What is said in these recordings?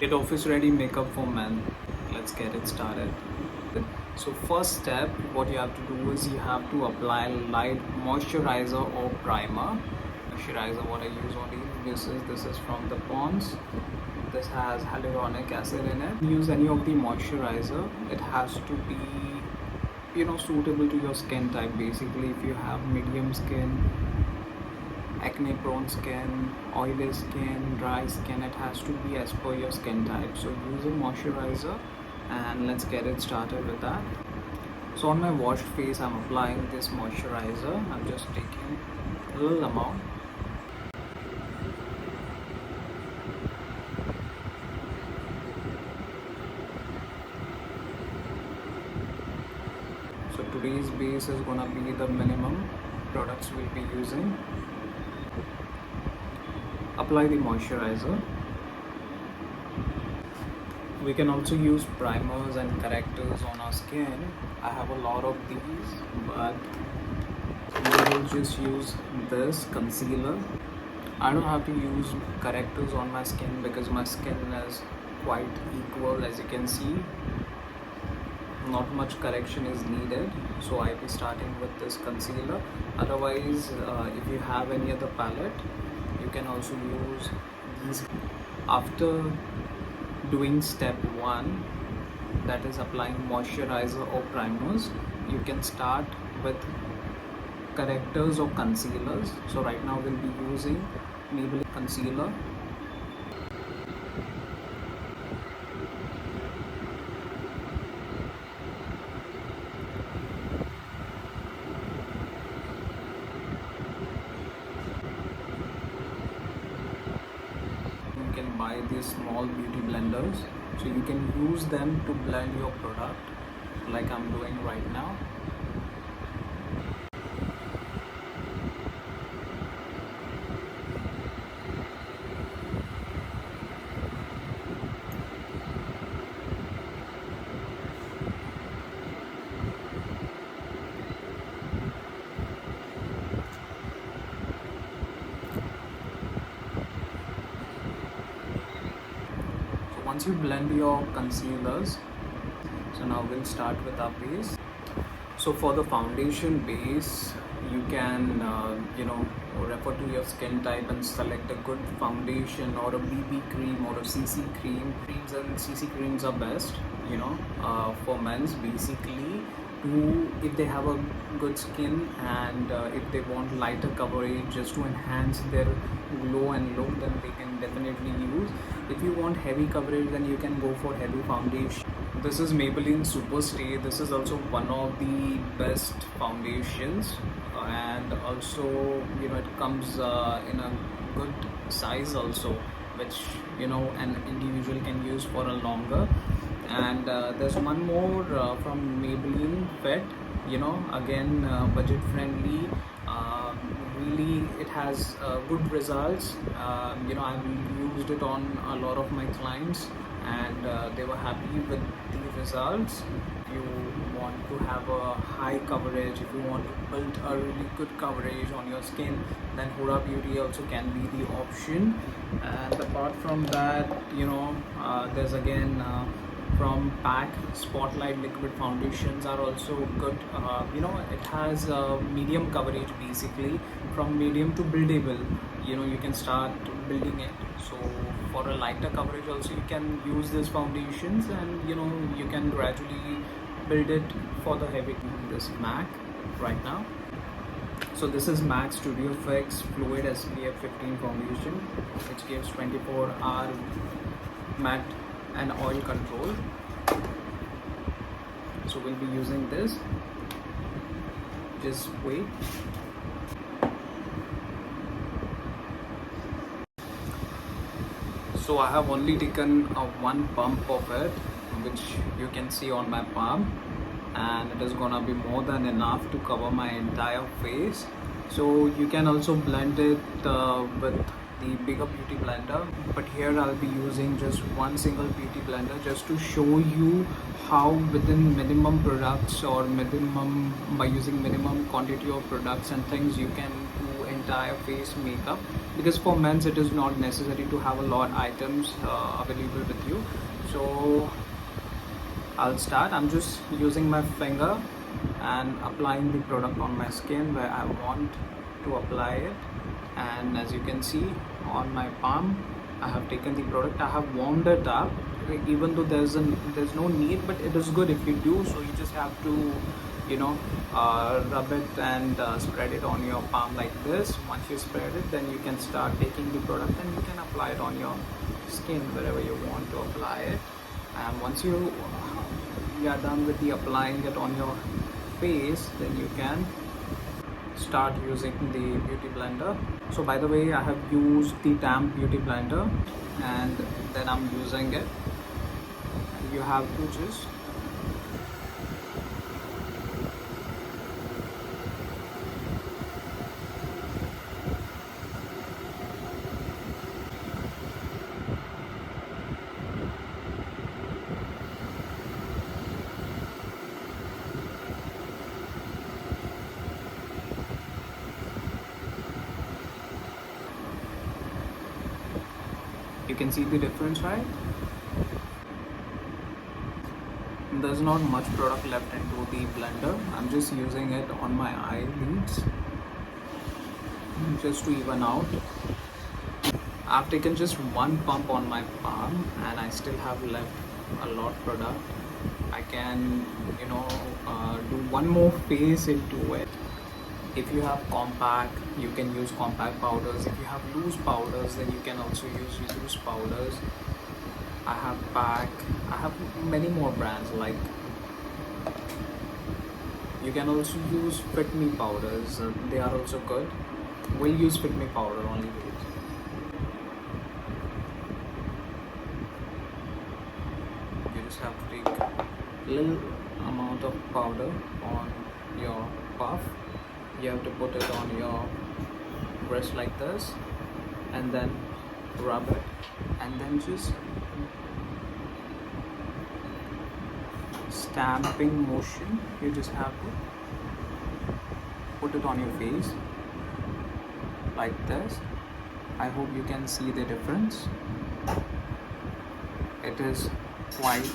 Get office ready makeup for men. Let's get it started. So first step, what you have to do is you have to apply light moisturizer or primer. Moisturizer, what I use only, this is from the Pond's. This has hyaluronic acid in it. Use any of the moisturizer. It has to be, suitable to your skin type. Basically, if you have medium skin, acne prone skin, oily skin, dry skin, it has to be as per your skin type. So use a moisturizer, and let's get it started with that. So on my washed face, I'm applying this moisturizer. I'm just taking a little amount. So today's base is gonna be the minimum products we'll be using. Apply the moisturizer. We can also use primers and correctors on our skin. I have a lot of these, but we will just use this concealer. I don't have to use correctors on my skin because my skin is quite equal, as you can see. Not much correction is needed, so I'll be starting with this concealer. Otherwise, if you have any other palette, you can also use these. After doing step 1, that is applying moisturizer or primers, you can start with correctors or concealers. So right now we'll be using Maybelline concealer. You can buy these small beauty blenders, so you can use them to blend your product like I'm doing right now. Once you blend your concealers, so now we'll start with our base. So for the foundation base, you can refer to your skin type and select a good foundation or a BB cream or a CC cream. Creams and CC creams are best, for men's, basically, if they have a good skin, and if they want lighter coverage just to enhance their glow and look, then they can definitely use. If you want heavy coverage, then you can go for heavy foundation. This is Maybelline Super Stay. This is also one of the best foundations, and also it comes in a good size also, which an individual can use for a longer. And there's one more from Maybelline Fet, again budget friendly. Really, it has good results. I've used it on a lot of my clients, and they were happy with the results. If you want to have a high coverage, if you want to build a really good coverage on your skin, then Huda Beauty also can be the option. And apart from that, there's again from PAC Spotlight liquid foundations are also good. It has medium coverage, basically from medium to buildable. You can start building it. So for a lighter coverage also, you can use these foundations, and you can gradually build it for the heavy. This MAC right now. So this is MAC Studio Fix Fluid SPF 15 foundation, which gives 24-hour matte and oil control. So we'll be using this. Just wait. So I have only taken one pump of it, which you can see on my palm, and it is gonna be more than enough to cover my entire face. So you can also blend it with the bigger beauty blender, but here I'll be using just one single beauty blender just to show you how within minimum products, or by using minimum quantity of products and things, you can do entire face makeup. because for men's it is not necessary to have a lot items available with you. So I'll start. I'm just using my finger and applying the product on my skin where I want to apply it. And as you can see on my palm, I have taken the product, I have warmed it up, even though there's no need, but it is good if you do. So you just have to, you know, rub it and spread it on your palm like this. Once you spread it, then you can start taking the product and you can apply it on your skin wherever you want to apply it. And once you are done with the applying it on your face, then you can start using the beauty blender. So by the way, I have used the damp beauty blender and then I'm using it. You have to just you can see the difference, right? There's not much product left into the blender. I'm just using it on my eyelids just to even out. I've taken just one pump on my palm and I still have left a lot product. I can, you know, do one more face into it. If you have compact, you can use compact powders. If you have loose powders, then you can also use loose powders. I have pack. I have many more brands, like you can also use Fit Me powders. They are also good. We'll use Fit Me powder only. You just have to take a little amount of powder on your puff. You have to put it on your wrist like this and then rub it, and then just stamping motion. You just have to put it on your face like this. I hope you can see the difference. It is quite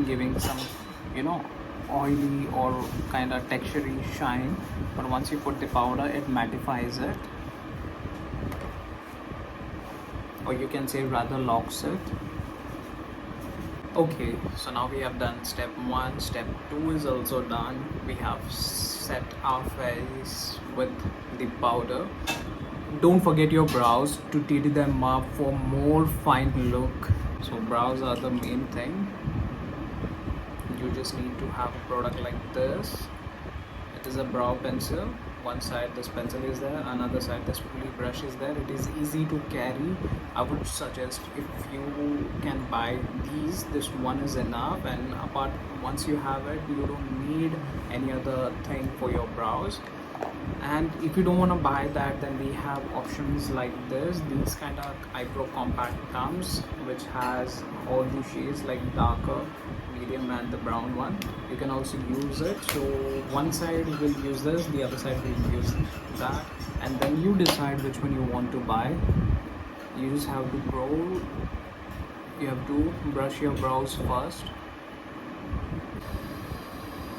giving some, you know, oily or kind of textury shine, but once you put the powder, it mattifies it, or you can say rather locks it. Okay, so now we have done step 1. Step 2 is also done. We have set our face with the powder. Don't forget your brows to tidy them up for more fine look. So brows are the main thing. You just need to have a product like this. It is a brow pencil. One side this pencil is there, another side this spoolie brush is there. It is easy to carry. I would suggest if you can buy these, this one is enough, and apart, once you have it, you don't need any other thing for your brows. And if you don't want to buy that, then we have options like this. These kind of eyebrow compact comes, which has all the shades like darker, medium and the brown one. You can also use it. So one side will use this, the other side will use that, and then you decide which one you want to buy. You just have to you have to brush your brows first.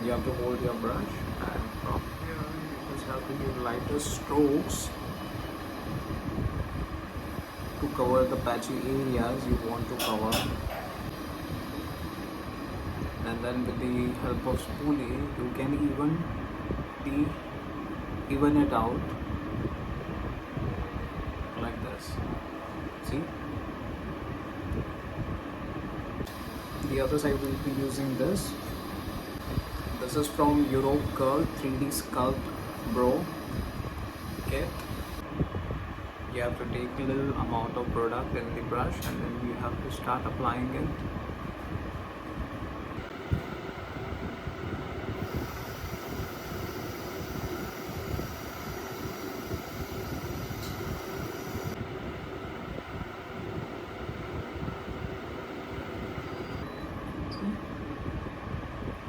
You have to hold your brush, and from here you just have to give lighter strokes to cover the patchy areas you want to cover. And then with the help of spoolie, you can even it out like this. See? The other side will be using this. This is from Europe Curl 3D Sculpt Bro kit. You have to take a little amount of product in the brush and then you have to start applying it.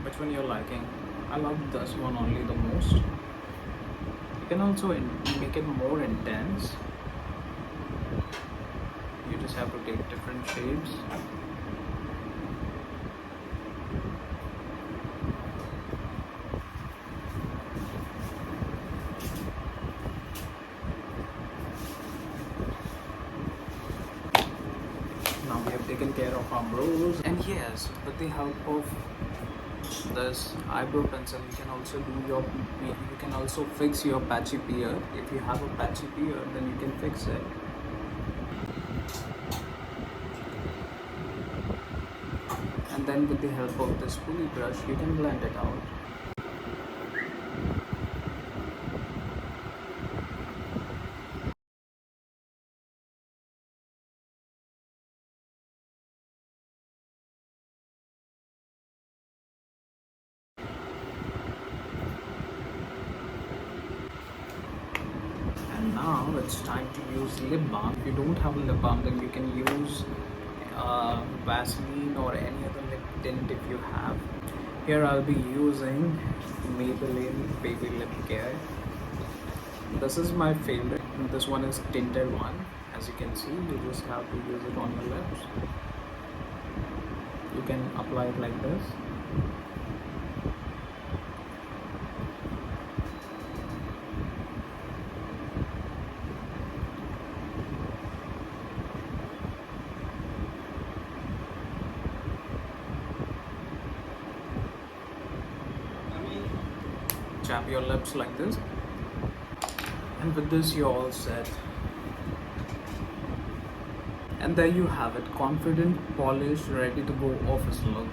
Which one you're liking? I love this one only the most. You can also make it more intense. just have to take different shades. Now we have taken care of our brows, and yes, with the help of this eyebrow pencil, you can also you can also fix your patchy beard. If you have a patchy beard, then you can fix it. And then with the help of this spoolie brush, you can blend it out. And now it's time to use lip balm. If you don't have a lip balm, then you can use Vaseline or any other lip tint if you have. Here I'll be using Maybelline Baby Lip Care. This is my favorite. This one is tinted one. As you can see, you just have to use it on your lips. You can apply it like this. Chap your lips like this, and with this you're all set. And there you have it, confident, polished, ready to go office look.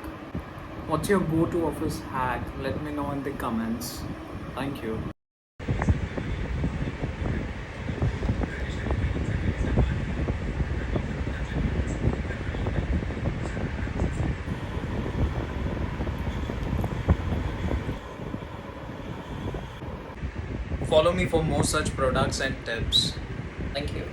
What's your go-to office hack? Let me know in the comments. Thank you. Follow me for more such products and tips. Thank you.